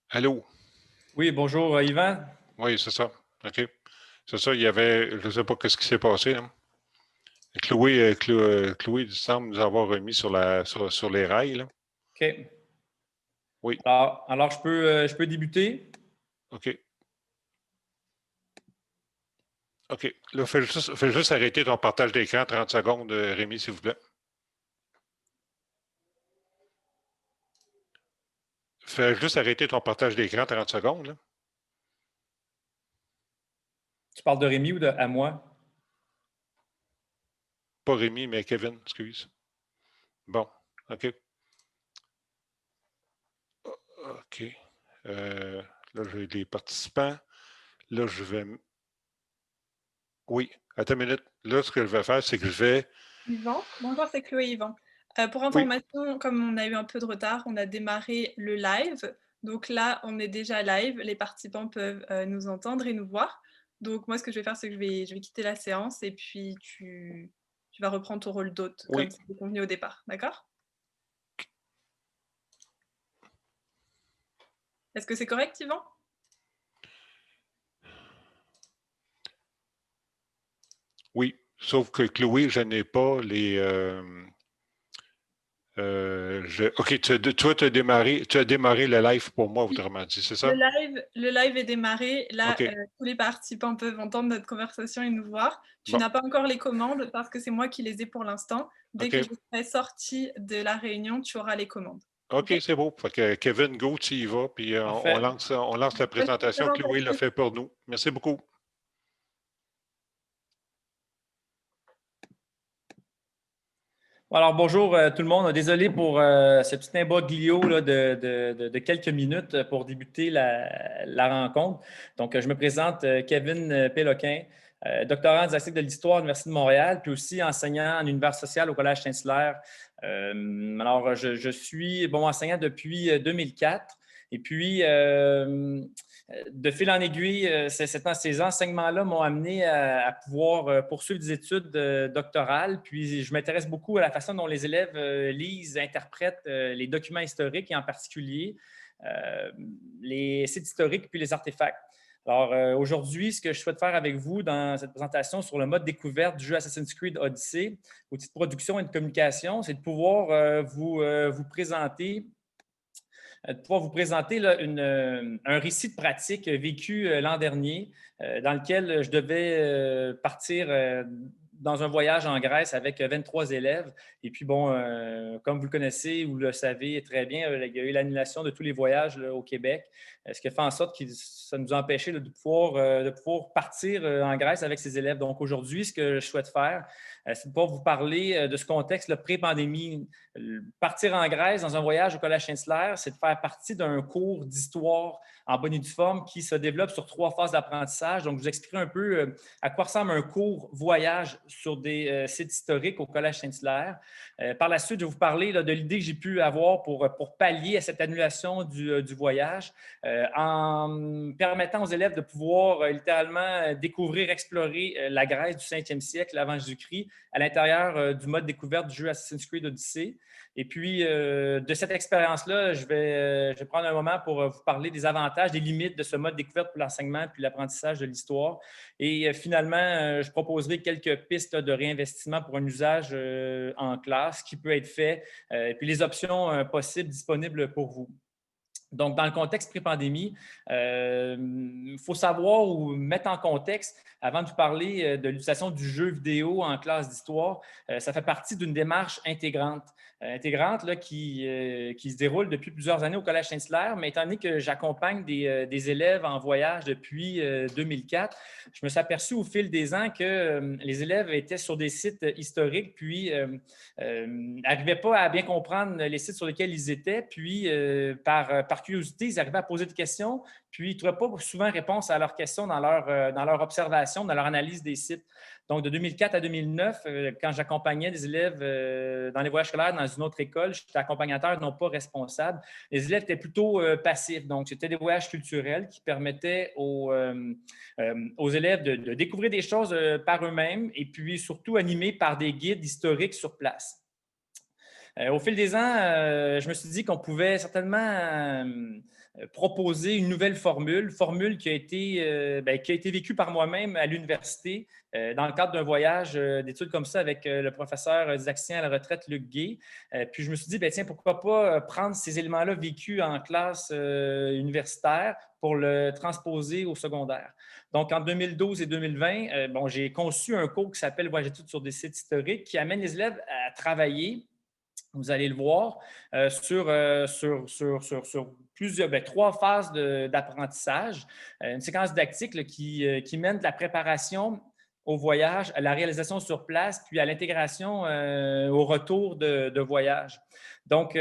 Allô? Oui, bonjour Yvan. Oui, c'est ça. OK. C'est ça, il y avait, je ne sais pas ce qui s'est passé, là. Chloé il semble nous avoir remis sur les rails, là. OK. Oui. Alors je peux débuter. OK. OK. Là, fais juste arrêter ton partage d'écran 30 secondes, Rémi, s'il vous plaît. Fais juste arrêter ton partage d'écran 30 secondes, là. Tu parles de Rémi ou à moi? Pas Rémi, mais Kevin, excuse. Bon. OK. OK. Là, j'ai des participants. Là, je vais. Oui. Attends une minute. Là, ce que je vais faire, c'est que je vais. Yvan. Bonjour, c'est Chloé Yvan. Pour Oui. information, comme on a eu un peu de retard, on a démarré le live. Donc là, on est déjà live. Les participants peuvent nous entendre et nous voir. Donc moi, ce que je vais faire, c'est que je vais quitter la séance et puis tu vas reprendre ton rôle d'hôte, comme Oui. c'était convenu au départ. D'accord? Est-ce que c'est correct, Yvan? Oui, sauf que Chloé, je n'ai pas les. OK, toi, tu as démarré le live pour moi, Oui. autrement dit, c'est Le ça? live, le live est démarré. Là, OK, tous les participants peuvent entendre notre conversation et nous voir. Tu bon, n'as pas encore les commandes parce que c'est moi qui les ai pour l'instant. Dès que OK, je serai sortie de la réunion, tu auras les commandes. OK? OK, c'est beau. Fait que Kevin, go, tu y vas, puis Parfait. on lance la Voici la présentation. Chloé l'a présentation. fait pour nous. Merci beaucoup. Alors bonjour tout le monde. Désolé pour ce petit imbroglio là, de quelques minutes pour débuter la rencontre. Donc, je me présente Kevin Péloquin, doctorant en didactique de l'histoire à l'Université de Montréal, puis aussi enseignant en univers social au Collège Saint-Hilaire. Alors, je suis enseignant depuis 2004. Et puis, de fil en aiguille, ces enseignements-là m'ont amené à pouvoir poursuivre des études doctorales. Puis, je m'intéresse beaucoup à la façon dont les élèves lisent, interprètent les documents historiques et en particulier les sites historiques puis les artefacts. Alors, aujourd'hui, ce que je souhaite faire avec vous dans cette présentation sur le mode découverte du jeu Assassin's Creed Odyssey, outil de production et de communication, c'est de pouvoir vous présenter là, un récit de pratique vécu l'an dernier dans lequel je devais partir dans un voyage en Grèce avec 23 élèves. Et puis, comme vous le connaissez ou vous le savez très bien, il y a eu l'annulation de tous les voyages là, au Québec, ce qui a fait en sorte que ça nous a empêché là, de pouvoir partir en Grèce avec ces élèves. Donc, aujourd'hui, ce que je souhaite faire, c'est de pouvoir vous parler de ce contexte pré-pandémie. Partir en Grèce dans un voyage au Collège Saint-Hilaire, c'est de faire partie d'un cours d'histoire en bonne et due forme qui se développe sur 3 phases d'apprentissage. Donc, je vous expliquerai un peu à quoi ressemble un cours voyage sur des sites historiques au Collège Saint-Hilaire. Par la suite, je vais vous parler là, de l'idée que j'ai pu avoir pour pallier à cette annulation du voyage en permettant aux élèves de pouvoir littéralement découvrir, explorer la Grèce du 5e siècle avant Jésus-Christ à l'intérieur du mode découverte du jeu Assassin's Creed Odyssey. Et puis, de cette expérience-là, je vais prendre un moment pour vous parler des avantages, des limites de ce mode découverte pour l'enseignement puis l'apprentissage de l'histoire. Et finalement, je proposerai quelques pistes de réinvestissement pour un usage en classe qui peut être fait, et puis les options possibles disponibles pour vous. Donc, dans le contexte pré-pandémie, il faut savoir ou mettre en contexte, avant de vous parler de l'utilisation du jeu vidéo en classe d'histoire, ça fait partie d'une démarche intégrante là, qui se déroule depuis plusieurs années au Collège Saint-Hilaire, mais étant donné que j'accompagne des élèves en voyage depuis 2004, je me suis aperçu au fil des ans que les élèves étaient sur des sites historiques, puis n'arrivaient pas à bien comprendre les sites sur lesquels ils étaient, puis par curiosité, ils arrivaient à poser des questions, puis ils ne trouvaient pas souvent réponse à leurs questions dans leur observation, dans leur analyse des sites. Donc, de 2004 à 2009, quand j'accompagnais des élèves dans les voyages scolaires dans une autre école, j'étais accompagnateur, non pas responsable. Les élèves étaient plutôt passifs. Donc, c'était des voyages culturels qui permettaient aux élèves de découvrir des choses par eux-mêmes et puis surtout animés par des guides historiques sur place. Au fil des ans, je me suis dit qu'on pouvait certainement proposer une nouvelle formule qui a été vécue par moi-même à l'université dans le cadre d'un voyage d'études comme ça avec le professeur didacticien à la retraite, Luc Gay. Puis je me suis dit, tiens, pourquoi pas prendre ces éléments-là vécus en classe universitaire pour le transposer au secondaire. Donc, en 2012 et 2020, j'ai conçu un cours qui s'appelle Voyage d'études sur des sites historiques qui amène les élèves à travailler, vous allez le voir, sur plusieurs, 3 phases d'apprentissage. Une séquence didactique là, qui mène de la préparation au voyage, à la réalisation sur place, puis à l'intégration au retour de voyage. Donc,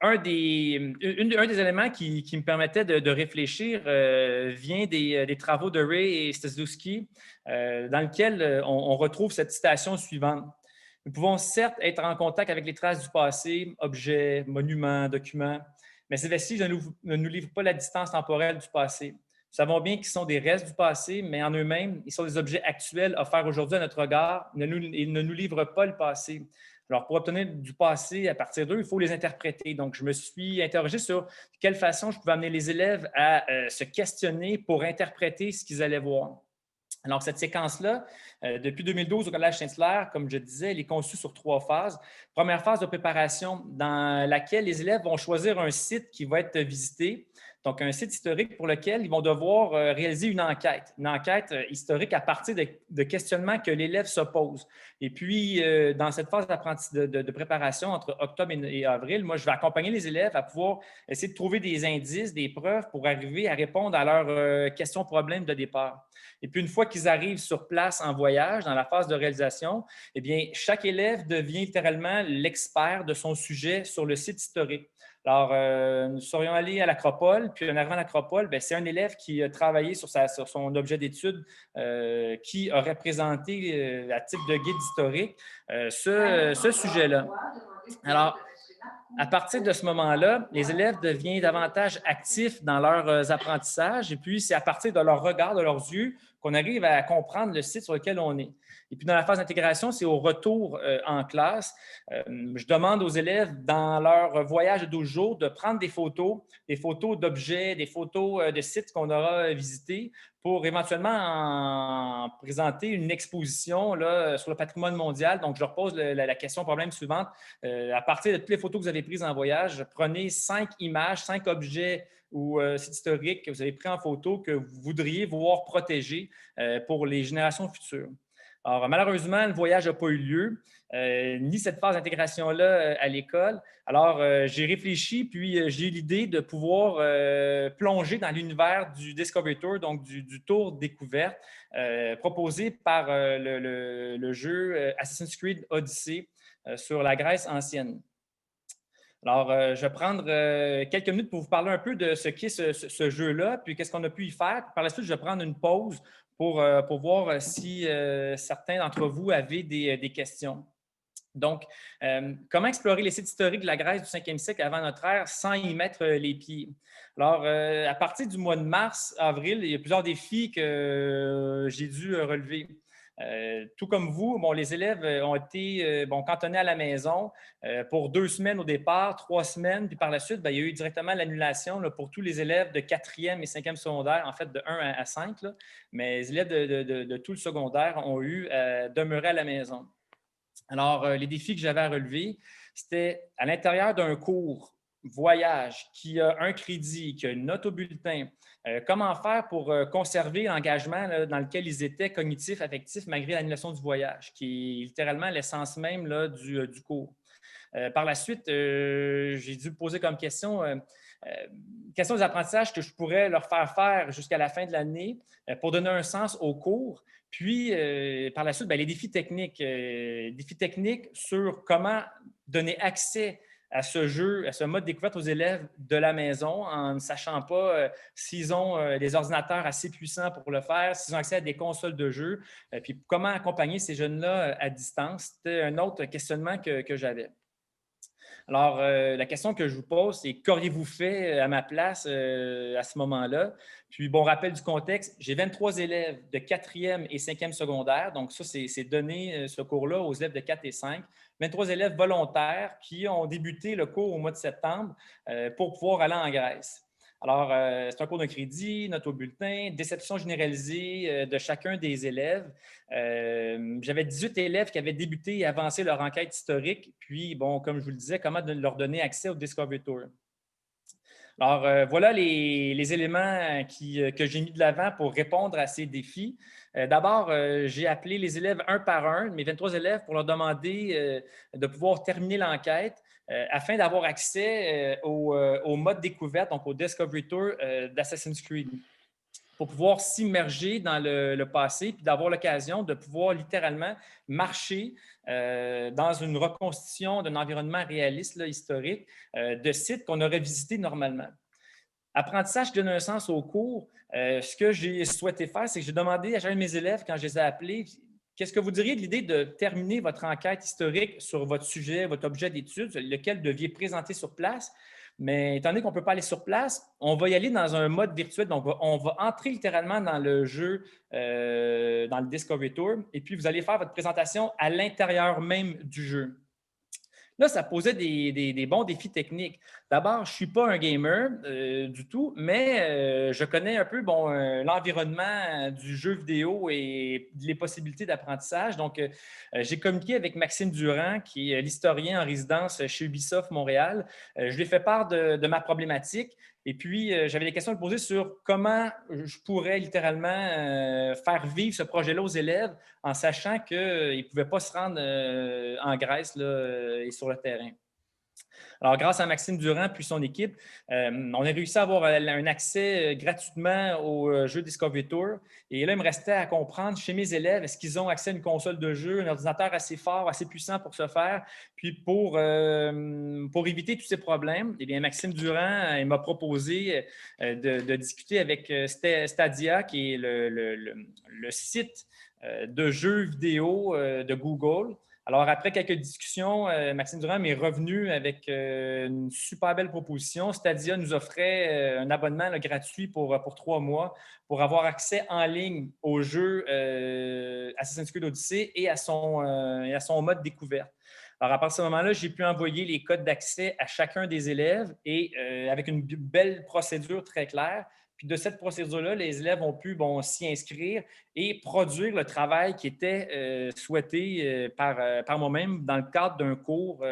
un des éléments qui me permettait de réfléchir vient des travaux de Ray et Staszewski, dans lequel on retrouve cette citation suivante. Nous pouvons certes être en contact avec les traces du passé, objets, monuments, documents, mais ces vestiges ne nous livrent pas la distance temporelle du passé. Nous savons bien qu'ils sont des restes du passé, mais en eux-mêmes, ils sont des objets actuels offerts aujourd'hui à notre regard. Ils ne nous livrent pas le passé. Alors, pour obtenir du passé à partir d'eux, il faut les interpréter. Donc, je me suis interrogé sur de quelle façon je pouvais amener les élèves à se questionner pour interpréter ce qu'ils allaient voir. Alors, cette séquence-là, depuis 2012 au Collège Saint-Hilaire, comme je disais, elle est conçue sur 3 phases. Première phase de préparation dans laquelle les élèves vont choisir un site qui va être visité, donc un site historique pour lequel ils vont devoir réaliser une enquête historique à partir de questionnements que l'élève se pose. Et puis, dans cette phase de préparation entre octobre et avril, moi, je vais accompagner les élèves à pouvoir essayer de trouver des indices, des preuves pour arriver à répondre à leurs questions-problèmes de départ. Et puis, une fois qu'ils arrivent sur place en voyage, dans la phase de réalisation, eh bien, chaque élève devient littéralement l'expert de son sujet sur le site historique. Alors, nous serions allés à l'Acropole, puis en arrivant à l'Acropole, c'est un élève qui a travaillé sur son objet d'étude qui aurait présenté à titre de guide historique ce sujet-là. Alors, à partir de ce moment-là, les élèves deviennent davantage actifs dans leurs apprentissages et puis c'est à partir de leur regard, de leurs yeux, qu'on arrive à comprendre le site sur lequel on est. Et puis, dans la phase d'intégration, c'est au retour en classe. Je demande aux élèves, dans leur voyage de 12 jours, de prendre des photos d'objets, des photos de sites qu'on aura visités pour éventuellement en présenter une exposition là, sur le patrimoine mondial. Donc, je leur pose la question problème suivante. À partir de toutes les photos que vous avez prises en voyage, prenez 5 images, 5 objets ou sites historiques que vous avez pris en photo que vous voudriez voir protégés pour les générations futures. Alors, malheureusement, le voyage n'a pas eu lieu, ni cette phase d'intégration-là à l'école. Alors, j'ai réfléchi, puis j'ai eu l'idée de pouvoir plonger dans l'univers du Discovery Tour, donc du tour découverte, proposé par le jeu Assassin's Creed Odyssey sur la Grèce ancienne. Alors, je vais prendre quelques minutes pour vous parler un peu de ce qu'est ce jeu-là, puis qu'est-ce qu'on a pu y faire. Par la suite, je vais prendre une pause pour voir si certains d'entre vous avaient des questions. Donc, comment explorer les sites historiques de la Grèce du 5e siècle avant notre ère sans y mettre les pieds? Alors, à partir du mois de mars, avril, il y a plusieurs défis que j'ai dû relever. Tout comme vous, les élèves ont été cantonnés à la maison pour 2 semaines au départ, 3 semaines, puis par la suite, il y a eu directement l'annulation pour tous les élèves de 4e et 5e secondaire, en fait de 1 à 5, là, mais les élèves de tout le secondaire ont eu à demeurer à la maison. Alors, les défis que j'avais à relever, c'était à l'intérieur d'un cours voyage qui a un crédit, qui a une note au bulletin, comment faire pour conserver l'engagement dans lequel ils étaient cognitifs, affectifs, malgré l'annulation du voyage, qui est littéralement l'essence même là, du cours. Par la suite, j'ai dû poser comme question des apprentissages que je pourrais leur faire jusqu'à la fin de l'année pour donner un sens au cours. Puis, par la suite, les défis techniques sur comment donner accès à ce jeu, à ce mode découverte aux élèves de la maison en ne sachant pas s'ils ont des ordinateurs assez puissants pour le faire, s'ils ont accès à des consoles de jeu, puis comment accompagner ces jeunes-là à distance. C'était un autre questionnement que j'avais. Alors, la question que je vous pose, c'est qu'auriez-vous fait à ma place à ce moment-là? Puis, bon, rappel du contexte, j'ai 23 élèves de 4e et 5e secondaire. Donc, ça, c'est donné, ce cours-là, aux élèves de 4 et 5. 23 élèves volontaires qui ont débuté le cours au mois de septembre pour pouvoir aller en Grèce. Alors, c'est un cours de crédit, note au bulletin, déception généralisée de chacun des élèves. J'avais 18 élèves qui avaient débuté et avancé leur enquête historique. Puis, bon, comme je vous le disais, comment leur donner accès au Discovery Tour. Alors, voilà les éléments que j'ai mis de l'avant pour répondre à ces défis. D'abord, j'ai appelé les élèves un par un, mes 23 élèves, pour leur demander de pouvoir terminer l'enquête afin d'avoir accès au mode découverte, donc au Discovery Tour d'Assassin's Creed, pour pouvoir s'immerger dans le passé puis d'avoir l'occasion de pouvoir littéralement marcher dans une reconstitution d'un environnement réaliste, là, historique, de sites qu'on aurait visités normalement. Apprentissage donne un sens au cours. Ce que j'ai souhaité faire, c'est que j'ai demandé à chacun de mes élèves, quand je les ai appelés, qu'est-ce que vous diriez de l'idée de terminer votre enquête historique sur votre sujet, votre objet d'étude, lequel vous deviez présenter sur place? Mais étant donné qu'on ne peut pas aller sur place, on va y aller dans un mode virtuel. Donc, on va entrer littéralement dans le jeu, dans le Discovery Tour, et puis vous allez faire votre présentation à l'intérieur même du jeu. Là, ça posait des bons défis techniques. D'abord, je ne suis pas un gamer du tout, mais je connais un peu l'environnement du jeu vidéo et les possibilités d'apprentissage. Donc, j'ai communiqué avec Maxime Durand, qui est l'historien en résidence chez Ubisoft Montréal. Je lui ai fait part de ma problématique. Et puis, j'avais des questions à lui poser sur comment je pourrais littéralement faire vivre ce projet-là aux élèves en sachant qu'ils ne pouvaient pas se rendre en Grèce là, et sur le terrain. Alors, grâce à Maxime Durand puis son équipe, on a réussi à avoir un accès gratuitement au jeu Discovery Tour. Et là, il me restait à comprendre chez mes élèves, est-ce qu'ils ont accès à une console de jeu, un ordinateur assez fort, assez puissant pour ce faire? Puis pour éviter tous ces problèmes, eh bien, Maxime Durand il m'a proposé de discuter avec Stadia, qui est le site de jeux vidéo de Google. Alors, après quelques discussions, Maxime Durand m'est revenu avec une super belle proposition. Stadia nous offrait un abonnement là, gratuit pour 3 mois pour avoir accès en ligne au jeu Assassin's Creed Odyssey et à son mode découverte. Alors, à partir de ce moment-là, j'ai pu envoyer les codes d'accès à chacun des élèves et avec une belle procédure très claire. Puis de cette procédure-là, les élèves ont pu s'y inscrire et produire le travail qui était souhaité par moi-même dans le cadre d'un cours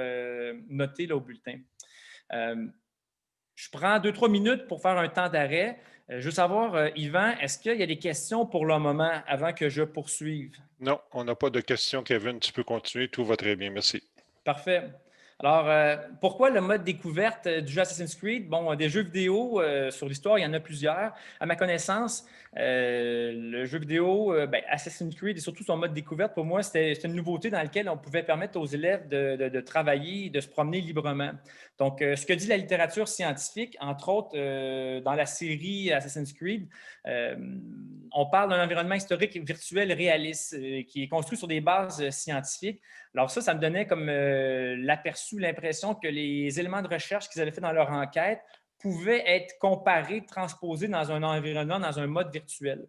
noté là, au bulletin. Je prends 2-3 minutes pour faire un temps d'arrêt. Je veux savoir, Yvan, est-ce qu'il y a des questions pour le moment avant que je poursuive? Non, on n'a pas de questions, Kevin. Tu peux continuer. Tout va très bien. Merci. Parfait. Alors, pourquoi le mode découverte du jeu Assassin's Creed? Bon, des jeux vidéo sur l'histoire, il y en a plusieurs. À ma connaissance, le jeu vidéo, Assassin's Creed et surtout son mode découverte, pour moi, c'était une nouveauté dans laquelle on pouvait permettre aux élèves de travailler, de se promener librement. Donc, ce que dit la littérature scientifique, entre autres dans la série Assassin's Creed, on parle d'un environnement historique virtuel réaliste qui est construit sur des bases scientifiques. Alors ça me donnait comme l'aperçu, l'impression que les éléments de recherche qu'ils avaient fait dans leur enquête pouvaient être comparés, transposés dans un environnement, dans un mode virtuel.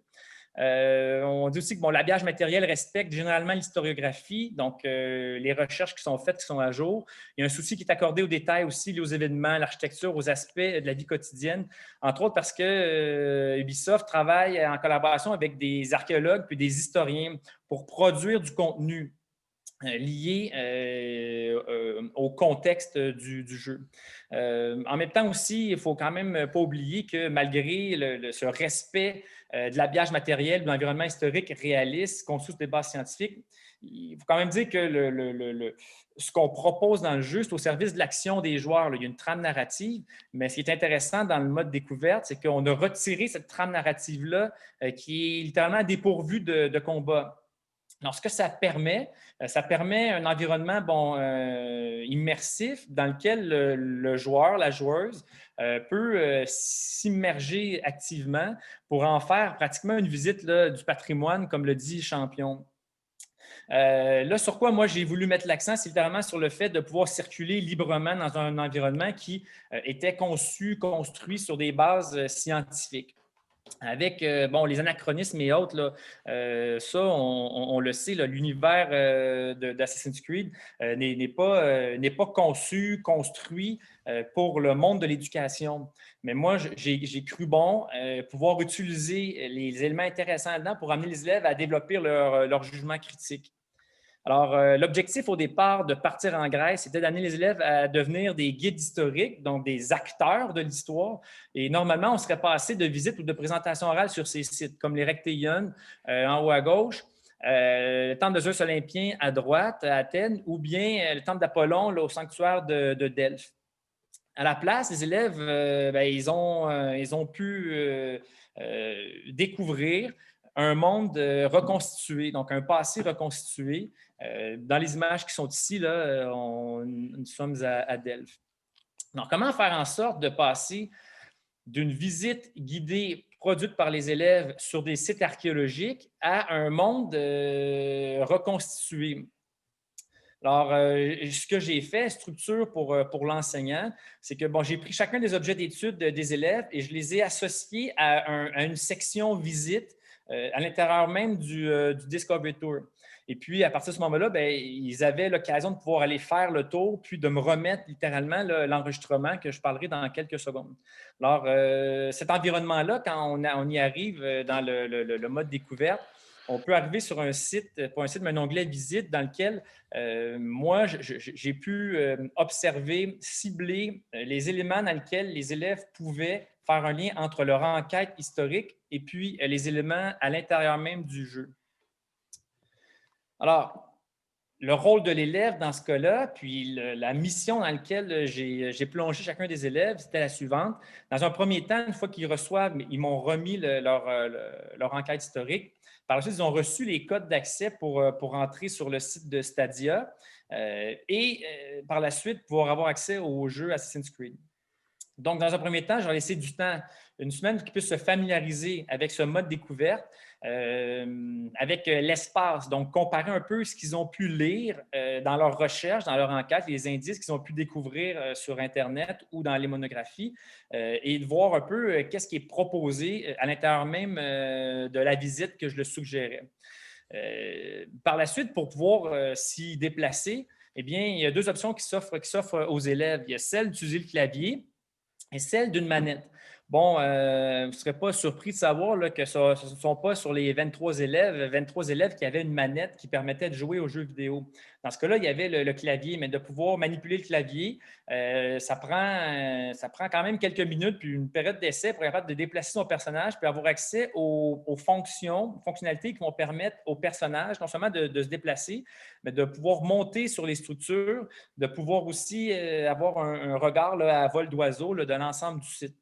On dit aussi que l'habillage matériel respecte généralement l'historiographie, donc les recherches qui sont faites, qui sont à jour. Il y a un souci qui est accordé aux détails aussi, liés aux événements, l'architecture, aux aspects de la vie quotidienne, entre autres parce que Ubisoft travaille en collaboration avec des archéologues puis des historiens pour produire du contenu lié au contexte du jeu. En même temps aussi, il ne faut quand même pas oublier que malgré ce respect de l'habillage matériel, de l'environnement historique réaliste, construit sur des bases scientifiques, il faut quand même dire que ce qu'on propose dans le jeu, c'est au service de l'action des joueurs. Là. Il y a une trame narrative, mais ce qui est intéressant dans le mode découverte, c'est qu'on a retiré cette trame narrative-là qui est littéralement dépourvue de combat. Alors, ce que ça permet un environnement immersif dans lequel le joueur, la joueuse, peut s'immerger activement pour en faire pratiquement une visite là, du patrimoine, comme le dit Champion. Là, sur quoi moi j'ai voulu mettre l'accent, c'est littéralement sur le fait de pouvoir circuler librement dans un environnement qui était conçu, construit sur des bases scientifiques. Avec les anachronismes et autres, là, ça, on le sait, l'univers d'Assassin's Creed n'est pas conçu, construit pour le monde de l'éducation. Mais moi, j'ai cru bon pouvoir utiliser les éléments intéressants dedans pour amener les élèves à développer leur jugement critique. Alors, l'objectif au départ de partir en Grèce, c'était d'amener les élèves à devenir des guides historiques, donc des acteurs de l'histoire. Et normalement, on serait passé de visites ou de présentations orales sur ces sites, comme les Rectéion en haut à gauche, le temple de Zeus olympien à droite, à Athènes, ou bien le temple d'Apollon au sanctuaire de Delphes. À la place, les élèves, ils ont pu découvrir un monde reconstitué, donc un passé reconstitué. Dans les images qui sont ici, là, nous sommes à Delphes. Donc, comment faire en sorte de passer d'une visite guidée produite par les élèves sur des sites archéologiques à un monde reconstitué? Alors, ce que j'ai fait, structure pour l'enseignant, c'est que j'ai pris chacun des objets d'étude des élèves et je les ai associés à une section visite à l'intérieur même du Discovery Tour. Et puis, à partir de ce moment-là, ils avaient l'occasion de pouvoir aller faire le tour, puis de me remettre littéralement l'enregistrement que je parlerai dans quelques secondes. Alors, cet environnement-là, quand on y arrive dans le mode découverte, on peut arriver sur un site, pas un site, mais un onglet visite dans lequel moi, j'ai pu observer, cibler les éléments dans lesquels les élèves pouvaient faire un lien entre leur enquête historique et puis les éléments à l'intérieur même du jeu. Alors, le rôle de l'élève dans ce cas-là, puis la mission dans laquelle j'ai plongé chacun des élèves, c'était la suivante. Dans un premier temps, une fois qu'ils reçoivent, ils m'ont remis leur enquête historique. Par la suite, ils ont reçu les codes d'accès pour entrer sur le site de Stadia et par la suite, pouvoir avoir accès au jeu Assassin's Creed. Donc, dans un premier temps, je vais laisser du temps, une semaine, pour qu'ils puissent se familiariser avec ce mode découverte, avec l'espace. Donc, comparer un peu ce qu'ils ont pu lire dans leurs recherches, dans leur enquête, les indices qu'ils ont pu découvrir sur Internet ou dans les monographies, et de voir un peu qu'est-ce qui est proposé à l'intérieur même de la visite que je le suggérais. Par la suite, pour pouvoir s'y déplacer, eh bien, il y a deux options qui s'offrent aux élèves. Il y a celle d'utiliser le clavier et celle d'une manette. Bon, vous ne serez pas surpris de savoir là, que ce ne sont pas sur les 23 élèves qui avaient une manette qui permettait de jouer aux jeux vidéo. Dans ce cas-là, il y avait le clavier, mais de pouvoir manipuler le clavier, ça prend quand même quelques minutes, puis une période d'essai pour être capable de déplacer son personnage, puis avoir accès aux fonctionnalités qui vont permettre au personnage non seulement de se déplacer, mais de pouvoir monter sur les structures, de pouvoir aussi avoir un regard là, à vol d'oiseau de l'ensemble du site.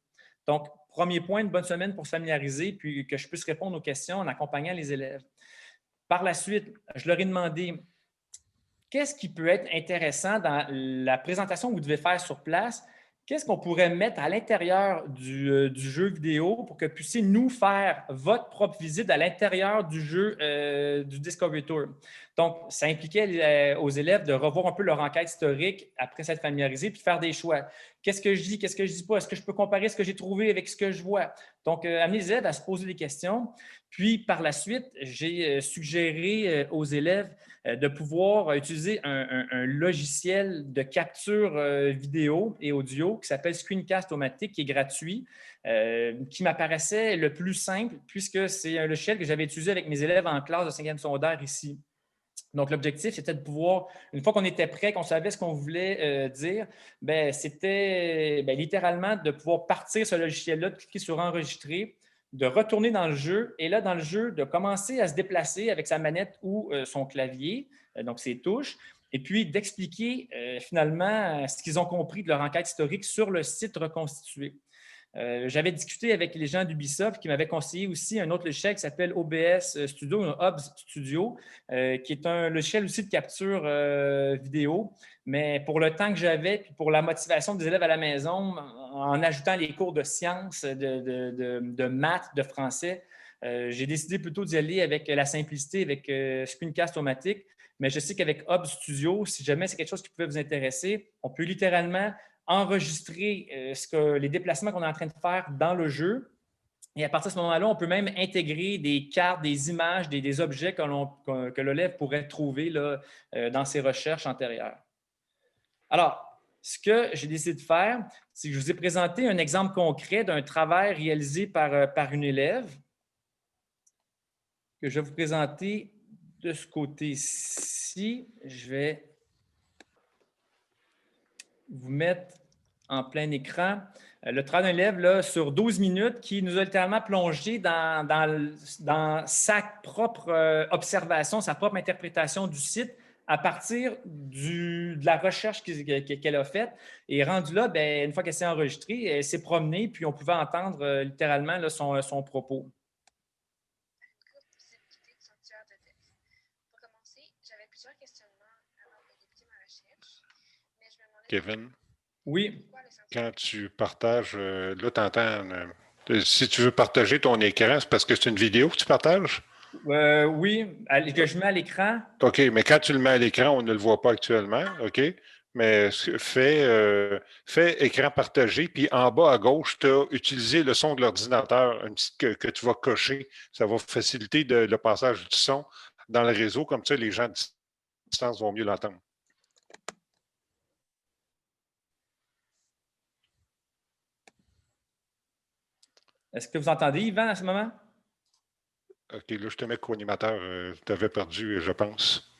Donc, premier point, une bonne semaine pour se familiariser, puis que je puisse répondre aux questions en accompagnant les élèves. Par la suite, je leur ai demandé qu'est-ce qui peut être intéressant dans la présentation que vous devez faire sur place. Qu'est-ce qu'on pourrait mettre à l'intérieur du jeu vidéo pour que vous puissiez nous faire votre propre visite à l'intérieur du jeu du Discovery Tour? Donc, ça impliquait aux élèves de revoir un peu leur enquête historique après s'être familiarisés puis faire des choix. Qu'est-ce que je dis? Qu'est-ce que je ne dis pas? Est-ce que je peux comparer ce que j'ai trouvé avec ce que je vois? Donc, amener les élèves à se poser des questions. Puis, par la suite, j'ai suggéré aux élèves de pouvoir utiliser un logiciel de capture vidéo et audio qui s'appelle Screencast-O-Matic, qui est gratuit, qui m'apparaissait le plus simple puisque c'est un logiciel que j'avais utilisé avec mes élèves en classe de 5e secondaire ici. Donc, l'objectif, c'était de pouvoir, une fois qu'on était prêt, qu'on savait ce qu'on voulait dire, c'était littéralement de pouvoir partir ce logiciel-là, de cliquer sur « Enregistrer », de retourner dans le jeu et là, dans le jeu, de commencer à se déplacer avec sa manette ou son clavier, donc ses touches, et puis d'expliquer finalement ce qu'ils ont compris de leur enquête historique sur le site reconstitué. J'avais discuté avec les gens d'Ubisoft qui m'avaient conseillé aussi un autre logiciel qui s'appelle OBS Studio, Hubs Studio, qui est un logiciel aussi de capture vidéo. Mais pour le temps que j'avais, puis pour la motivation des élèves à la maison, en ajoutant les cours de sciences, de maths, de français, J'ai décidé plutôt d'y aller avec la simplicité, avec Screencast automatique. Mais je sais qu'avec Hub Studio, si jamais c'est quelque chose qui pouvait vous intéresser, on peut littéralement enregistrer les déplacements qu'on est en train de faire dans le jeu. Et à partir de ce moment-là, on peut même intégrer des cartes, des images, des objets que l'élève pourrait trouver là, dans ses recherches antérieures. Alors, ce que j'ai décidé de faire, c'est que je vous ai présenté un exemple concret d'un travail réalisé par une élève que je vais vous présenter de ce côté-ci. Je vais vous mettre en plein écran le travail d'un élève là, sur 12 minutes qui nous a littéralement plongé dans sa propre observation, sa propre interprétation du site à partir de la recherche qu'elle a faite. Et rendu là, bien, une fois qu'elle s'est enregistrée, elle s'est promenée, puis on pouvait entendre littéralement là, son propos. Kevin? Oui. Quand tu partages, là, tu entends. Si tu veux partager ton écran, c'est parce que c'est une vidéo que tu partages? Oui, que je mets à l'écran. OK, mais quand tu le mets à l'écran, on ne le voit pas actuellement. OK? Mais fais écran partagé, puis en bas à gauche, tu as utilisé le son de l'ordinateur que tu vas cocher. Ça va faciliter le passage du son dans le réseau. Comme ça, les gens à distance vont mieux l'entendre. Est-ce que vous entendez, Yvan, à ce moment? OK, là, je te mets co-animateur. Tu avais perdu, je pense.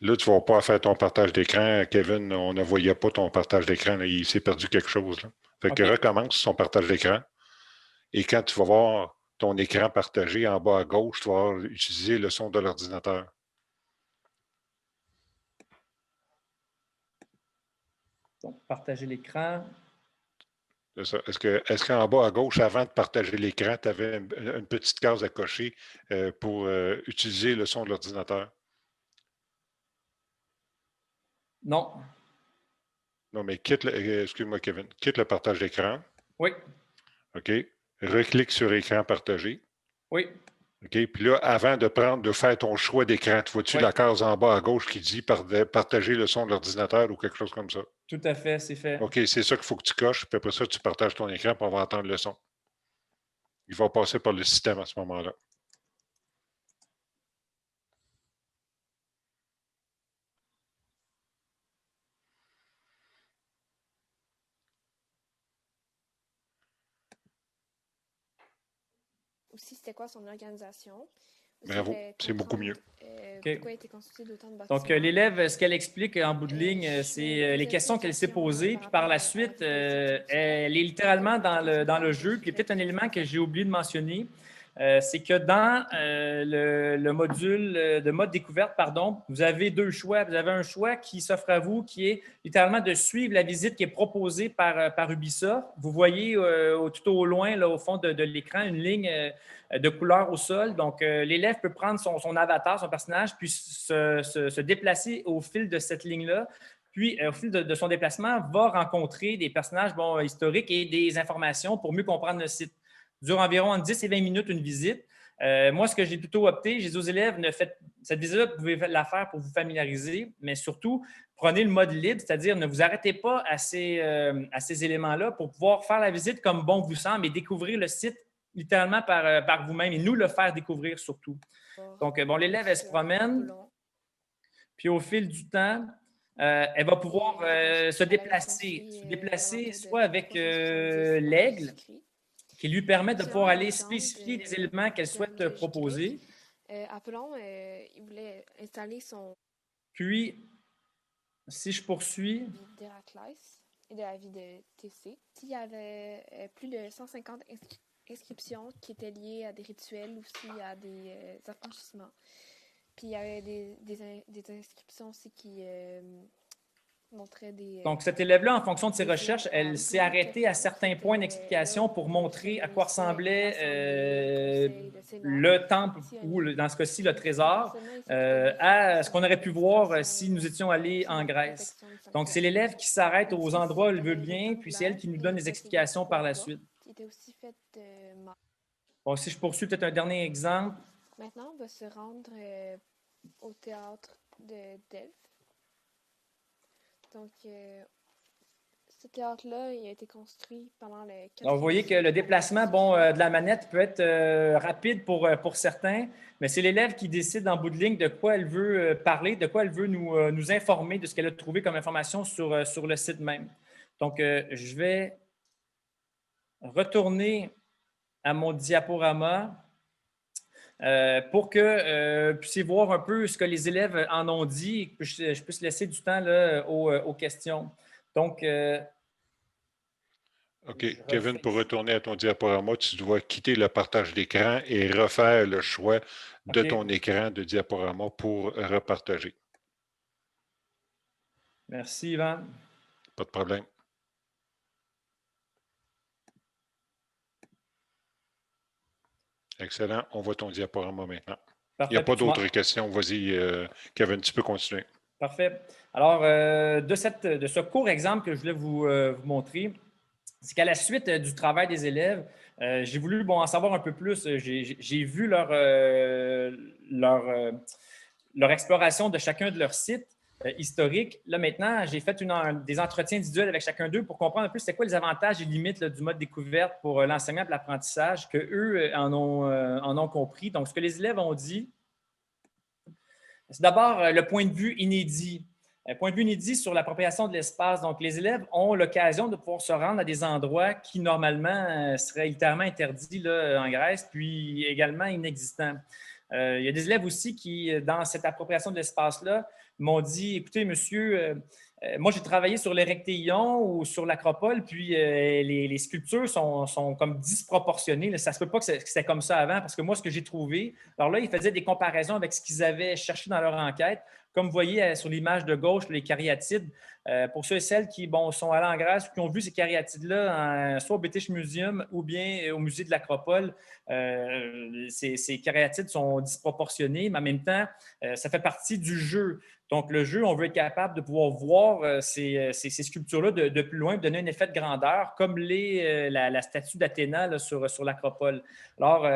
Là, tu ne vas pas faire ton partage d'écran. Kevin, on ne voyait pas ton partage d'écran. Il s'est perdu quelque chose. Là. Fait que recommence son partage d'écran. Et quand tu vas voir ton écran partagé en bas à gauche, tu vas utiliser le son de l'ordinateur. Donc, partager l'écran. Est-ce qu'en bas à gauche, avant de partager l'écran, tu avais une petite case à cocher pour utiliser le son de l'ordinateur? Non. Non, mais excuse-moi, Kevin, quitte le partage d'écran. Oui. OK. Reclique sur écran partagé. Oui. OK. Puis là, avant de faire ton choix d'écran, tu vois-tu la case en bas à gauche qui dit partager le son de l'ordinateur ou quelque chose comme ça? Tout à fait, c'est fait. OK, c'est ça qu'il faut que tu coches. Puis après ça, tu partages ton écran pour avoir entendre le son. Il va passer par le système à ce moment-là. Aussi, c'était quoi son organisation. Bravo, c'est beaucoup mieux. Pourquoi a été constitué d'autant de Donc, l'élève, ce qu'elle explique en bout de ligne, c'est les questions qu'elle s'est posées. Puis par la suite, elle est littéralement dans le jeu. Puis il y a peut-être un élément que j'ai oublié de mentionner. C'est que dans le module de mode découverte, vous avez deux choix. Vous avez un choix qui s'offre à vous, qui est littéralement de suivre la visite qui est proposée par Ubisoft. Vous voyez tout au loin, là, au fond de l'écran, une ligne de couleur au sol. Donc, l'élève peut prendre son avatar, son personnage, puis se déplacer au fil de cette ligne-là. Puis, au fil de son déplacement, va rencontrer des personnages historiques et des informations pour mieux comprendre le site. Dure environ entre 10 et 20 minutes une visite. Moi, ce que j'ai plutôt opté, j'ai dit aux élèves, cette visite-là, vous pouvez la faire pour vous familiariser, mais surtout, prenez le mode libre, c'est-à-dire ne vous arrêtez pas à ces éléments-là pour pouvoir faire la visite comme bon vous semble et découvrir le site littéralement par vous-même et nous le faire découvrir surtout. Donc, l'élève, elle se promène, puis au fil du temps, elle va pouvoir se déplacer soit avec l'aigle, qui lui permet de pouvoir aller spécifier les éléments qu'elle souhaite proposer. Apollon, il voulait installer son... Puis, si je poursuis... d'Héraclès et de la vie de TC. Il y avait plus de 150 inscriptions qui étaient liées à des rituels, aussi à des affranchissements. Puis, il y avait des inscriptions aussi qui... Donc, cet élève-là, en fonction de ses recherches, elle s'est arrêtée à certains points d'explication pour montrer à quoi ressemblait le temple ou, dans ce cas-ci, le trésor, à ce qu'on aurait pu voir si nous étions allés en Grèce. Donc, c'est l'élève qui s'arrête aux endroits où elle veut bien, puis c'est elle qui nous donne les explications par la suite. était aussi fait mal. Bon, si je poursuis peut-être un dernier exemple. Maintenant, on va se rendre au théâtre de Delphes. Donc, ce théâtre-là, il a été construit pendant le 4e Alors, vous voyez que le déplacement de la manette peut être rapide pour certains, mais c'est l'élève qui décide en bout de ligne de quoi elle veut parler, de quoi elle veut nous informer de ce qu'elle a trouvé comme information sur le site même. Donc, je vais retourner à mon diaporama pour que vous puissiez voir un peu ce que les élèves en ont dit et que je puisse laisser du temps là, aux questions. Donc, OK. Kevin, pour retourner à ton diaporama, tu dois quitter le partage d'écran et refaire le choix de ton écran de diaporama pour repartager. Merci, Yvan. Pas de problème. Excellent. On voit ton diaporama maintenant. Parfait. Il n'y a pas d'autres questions. Vas-y, Kevin, tu peux continuer. Parfait. Alors, de ce court exemple que je voulais vous montrer, c'est qu'à la suite du travail des élèves, j'ai voulu en savoir un peu plus. J'ai vu leur exploration de chacun de leurs sites historiques. Là, maintenant, j'ai fait des entretiens individuels avec chacun d'eux pour comprendre un peu c'est quoi les avantages et limites là, du mode découverte pour l'enseignement et l'apprentissage, qu'eux en ont compris. Donc, ce que les élèves ont dit, c'est d'abord le point de vue inédit. Point de vue inédit sur l'appropriation de l'espace. Donc, les élèves ont l'occasion de pouvoir se rendre à des endroits qui, normalement, seraient littéralement interdits là, en Grèce, puis également inexistants. Il y a des élèves aussi qui, dans cette appropriation de l'espace-là, m'ont dit, écoutez, monsieur, moi, j'ai travaillé sur l'Érectéion ou sur l'Acropole, puis les sculptures sont comme disproportionnées. Là. Ça ne se peut pas que c'était comme ça avant, parce que moi, ce que j'ai trouvé, alors là, ils faisaient des comparaisons avec ce qu'ils avaient cherché dans leur enquête. Comme vous voyez sur l'image de gauche, les cariatides, pour ceux et celles qui sont allés en Grèce ou qui ont vu ces cariatides-là, soit au British Museum ou bien au musée de l'Acropole, ces cariatides sont disproportionnées, mais en même temps, ça fait partie du jeu. Donc, le jeu, on veut être capable de pouvoir voir ces sculptures-là de plus loin, donner un effet de grandeur, comme la statue d'Athéna sur l'Acropole. Alors,